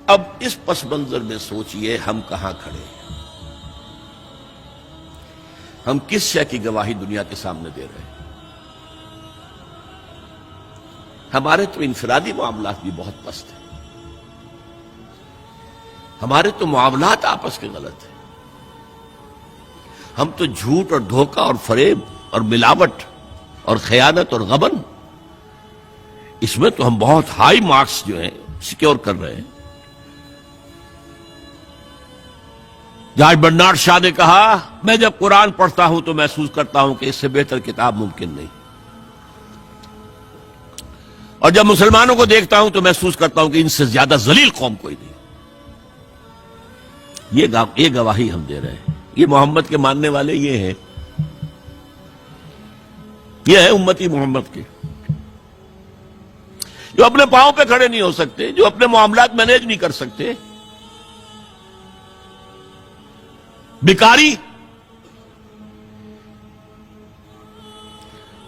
اب اس پس منظر میں سوچئے ہم کہاں کھڑے ہیں، ہم کس شے کی گواہی دنیا کے سامنے دے رہے ہیں؟ ہمارے تو انفرادی معاملات بھی بہت پست ہیں، ہمارے تو معاملات آپس کے غلط ہیں، ہم تو جھوٹ اور دھوکہ اور فریب اور ملاوٹ اور خیانت اور غبن، اس میں تو ہم بہت ہائی مارکس جو ہیں سیکیور کر رہے ہیں۔ جارج برنارڈ شاہ نے کہا، میں جب قرآن پڑھتا ہوں تو محسوس کرتا ہوں کہ اس سے بہتر کتاب ممکن نہیں، اور جب مسلمانوں کو دیکھتا ہوں تو محسوس کرتا ہوں کہ ان سے زیادہ ذلیل قوم کوئی نہیں۔ یہ گواہی ہم دے رہے ہیں، یہ محمد کے ماننے والے یہ ہیں، یہ ہے امتی محمد کے، جو اپنے پاؤں پہ کھڑے نہیں ہو سکتے، جو اپنے معاملات مینیج نہیں کر سکتے، بیکاری،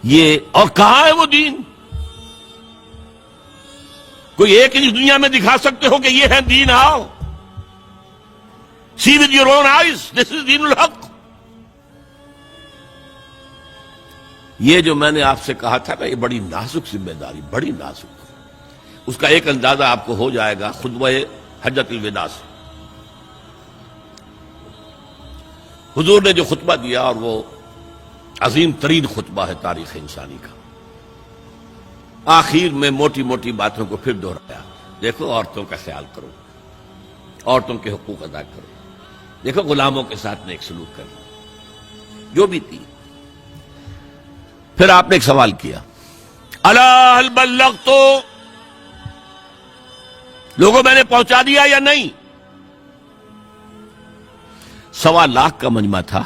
یہ اور کہاں ہے وہ دین؟ کوئی ایک ہی دنیا میں دکھا سکتے ہو کہ یہ ہے دین؟ آؤ see with your own eyes, this is دین الحق۔ یہ جو میں نے آپ سے کہا تھا نا، یہ بڑی نازک ذمہ داری، بڑی نازک، اس کا ایک اندازہ آپ کو ہو جائے گا خطبہ حجۃ الوداع سے۔ حضور نے جو خطبہ دیا، اور وہ عظیم ترین خطبہ ہے تاریخ انسانی کا، آخر میں موٹی موٹی باتوں کو پھر دہرایا۔ دیکھو عورتوں کا خیال کرو، عورتوں کے حقوق ادا کرو، دیکھو غلاموں کے ساتھ نیک سلوک کرنا، جو بھی تھی۔ پھر آپ نے ایک سوال کیا، الا هل بلغت، لوگوں میں نے پہنچا دیا یا نہیں؟ 1.25 لاکھ کا مجمع تھا،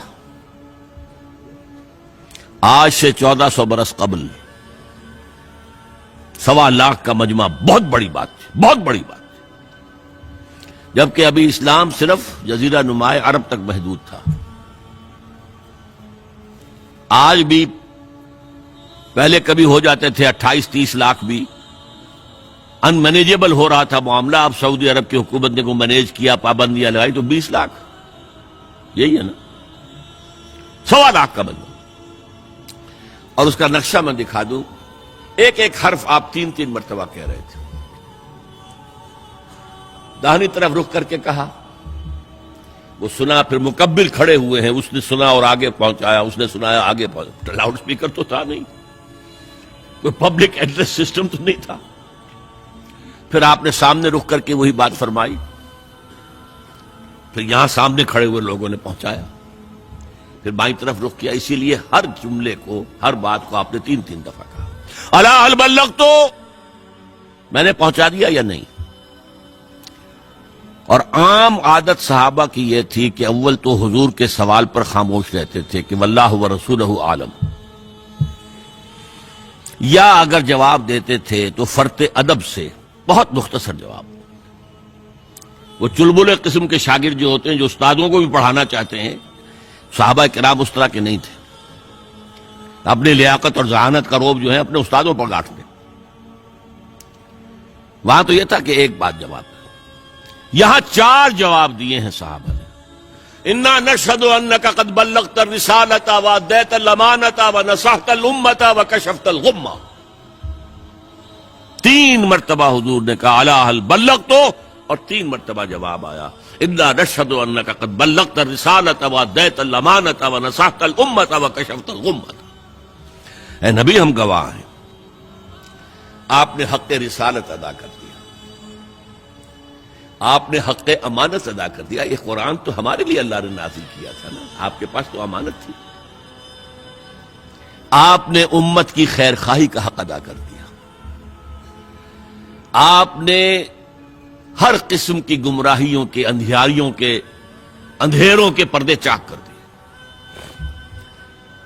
آج سے 1400 برس قبل 1.25 لاکھ کا مجمع بہت بڑی بات تھی، بہت بڑی بات، جبکہ ابھی اسلام صرف جزیرہ نما عرب تک محدود تھا۔ آج بھی پہلے کبھی ہو جاتے تھے 28-30 لاکھ بھی، ان مینیجیبل ہو رہا تھا معاملہ۔ اب سعودی عرب کی حکومت نے کو مینیج کیا، پابندیاں لگائی تو 20 لاکھ، یہی ہے نا 1.25 لاکھ کا مجمع۔ اور اس کا نقشہ میں دکھا دوں، ایک ایک حرف آپ 3 مرتبہ کہہ رہے تھے۔ داہنی طرف رخ کر کے کہا، وہ سنا، پھر مکبر کھڑے ہوئے ہیں، اس نے سنا اور آگے پہنچایا، اس نے سنایا آگے پہنچایا۔ لاؤڈ سپیکر تو تھا نہیں، کوئی پبلک ایڈریس سسٹم تو نہیں تھا۔ پھر آپ نے سامنے رخ کر کے وہی بات فرمائی، پھر یہاں سامنے کھڑے ہوئے لوگوں نے پہنچایا، پھر بائیں طرف رخ کیا۔ اسی لیے ہر جملے کو، ہر بات کو آپ نے 3 دفعہ کہا، الا هل بلغت، میں نے پہنچا دیا یا نہیں؟ اور عام عادت صحابہ کی یہ تھی کہ اول تو حضور کے سوال پر خاموش رہتے تھے کہ واللہ ورسولہ عالم، یا اگر جواب دیتے تھے تو فرط ادب سے بہت مختصر جواب۔ وہ چلبلے قسم کے شاگرد جو ہوتے ہیں، جو استادوں کو بھی پڑھانا چاہتے ہیں، صحابہ کرام اس طرح کے نہیں تھے، اپنی لیاقت اور ذہانت کا روب جو ہے اپنے استادوں پر گاٹھ دیں۔ وہاں تو یہ تھا کہ ایک بات جواب، یہاں 4 جواب دیے ہیں صحابہ نے۔ انا نشهد انك قد بلغت الرسالة واديت الامانة ونصحت الامة وكشفت الغمة۔ 3 مرتبہ حضور نے کہا الا هل بلغت، اور 3 مرتبہ جواب آیا انا نشهد انك قد بلغت الرسالة واديت الامانة ونصحت الامة وكشفت الغمة۔ اے نبی، ہم گواہ ہیں، آپ نے حق رسالت ادا کر دیا، آپ نے حق امانت ادا کر دیا۔ یہ قرآن تو ہمارے لیے اللہ نے نازل کیا تھا نا، آپ کے پاس تو امانت تھی۔ آپ نے امت کی خیر خواہی کا حق ادا کر دیا، آپ نے ہر قسم کی گمراہیوں کے، اندھیاریوں کے، اندھیروں کے پردے چاک کر دیے۔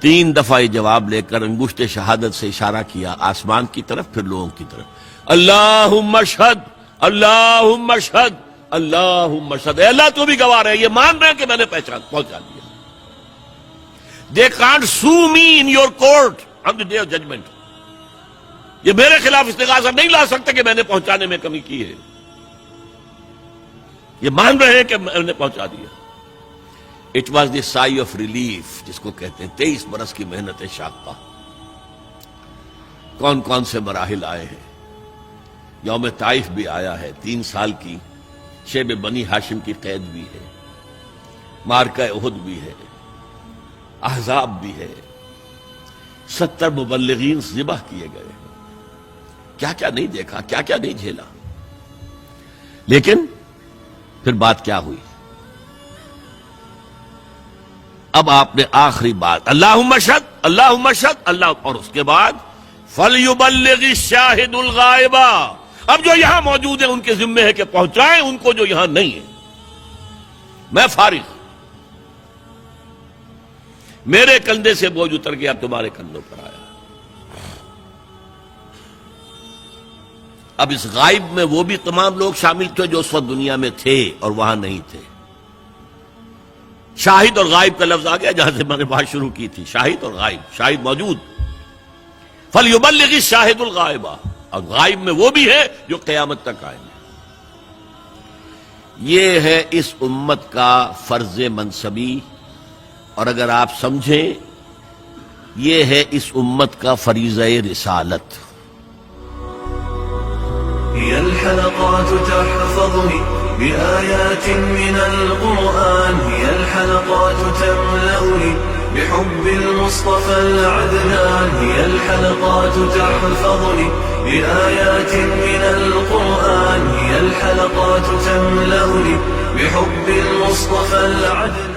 3 دفعہ یہ جواب لے کر انگشت شہادت سے اشارہ کیا آسمان کی طرف، پھر لوگوں کی طرف، اللہم اشہد، اللہم اشہد، اللہم اشہد۔ اے اللہ تو بھی گواہ رہے، یہ مان رہے کہ میں نے پہنچا دیا۔ They can't sue me in your court on the day of judgment۔ یہ میرے خلاف استغاثہ نہیں لا سکتے کہ میں نے پہنچانے میں کمی کی ہے۔ یہ مان رہے ہیں کہ میں نے پہنچا دیا. It was the sigh of relief جس کو کہتے ہیں. 23 برس کی محنت شاقہ. کون کون سے مراحل آئے ہیں. یوم طائف بھی آیا ہے, 3 سال کی شیب بنی ہاشم کی قید بھی ہے, معرکہ احد بھی ہے, احزاب بھی ہے, 70 مبلغین ذبح کیے گئے ہیں. کیا کیا نہیں دیکھا, کیا کیا نہیں جھیلا. لیکن پھر بات کیا ہوئی. اب آپ نے آخری بات اللہم اشہد اللہم اشہد اللہ, اور اس کے بعد فَلْيُبَلِّغِ الشَّاهِدُ الْغَائِبَ. اب جو یہاں موجود ہیں ان کے ذمے ہے کہ پہنچائیں ان کو جو یہاں نہیں ہے. میں فارغ, میرے کندھے سے بوجھ اتر گیا, اب تمہارے کندھوں پر آیا. اب اس غائب میں وہ بھی تمام لوگ شامل تھے جو اس وقت دنیا میں تھے اور وہاں نہیں تھے. شاہد اور غائب کا لفظ آ گیا جہاں سے میں نے بات شروع کی تھی. شاہد اور غائب, شاہد موجود. فَلْيُبَلِّغِ الشَّاهِدُ الْغَائِبَ, اور غائب میں وہ بھی ہے جو قیامت تک آئیں گے. یہ ہے اس امت کا فرض منصبی, اور اگر آپ سمجھیں یہ ہے اس امت کا فریضہ رسالت. هي الحلقات تحفظني بآيات من القرآن, هي الحلقات تملأني بحب المصطفى العدنان, هي الحلقات تحفظني بآيات من القرآن, هي الحلقات تملأني بحب المصطفى العدنان.